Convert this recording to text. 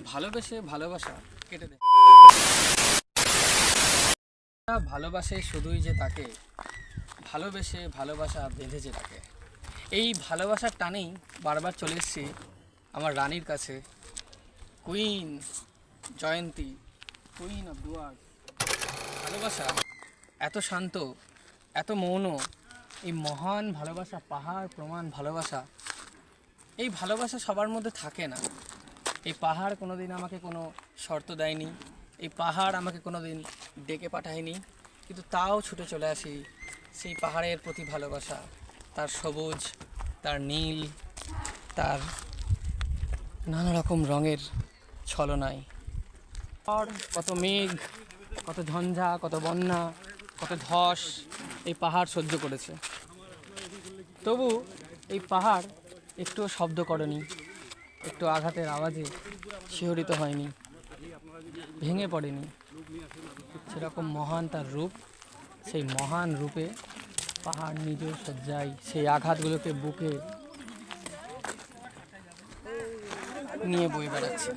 ভালোবেসে ভালোবাসা কেটে দেয়। ভালোবাসে শুধুই যে তাকে, ভালোবেসে ভালোবাসা বেঁধেছে তাকে। এই ভালোবাসার টানেই বারবার চলে এসেছি আমার রানীর কাছে, queen Jayanti, queen of Dooars. ভালোবাসা এত শান্ত, এত মৌন, এই মহান ভালোবাসা, পাহাড় প্রমাণ ভালোবাসা। এই ভালোবাসা সবার মধ্যে থাকে না। এই পাহাড় কোনো দিন আমাকে কোনো শর্ত দেয়নি, এই পাহাড় আমাকে কোনো দিন ডেকে পাঠায়নি, কিন্তু তাও ছুটে চলে আসি সেই পাহাড়ের প্রতি ভালোবাসা, তার সবুজ, তার নীল, তার নানা রকম রঙের ছলনায়। আর কত মেঘ, কত ঝঞ্ঝা, কত বন্যা, কত ধস এই পাহাড় সহ্য করেছে, তবু এই পাহাড় একটুও শব্দ করেনি, একটু আঘাতের আওয়াজে শিহরিত হয়নি, ভেঙে পড়েনি। সেরকম মহান তার রূপ, সেই মহান রূপে পাহাড় নিজ সজ্জায় সেই আঘাতগুলোকে বুকে নিয়ে বয়ে বেড়াচ্ছে।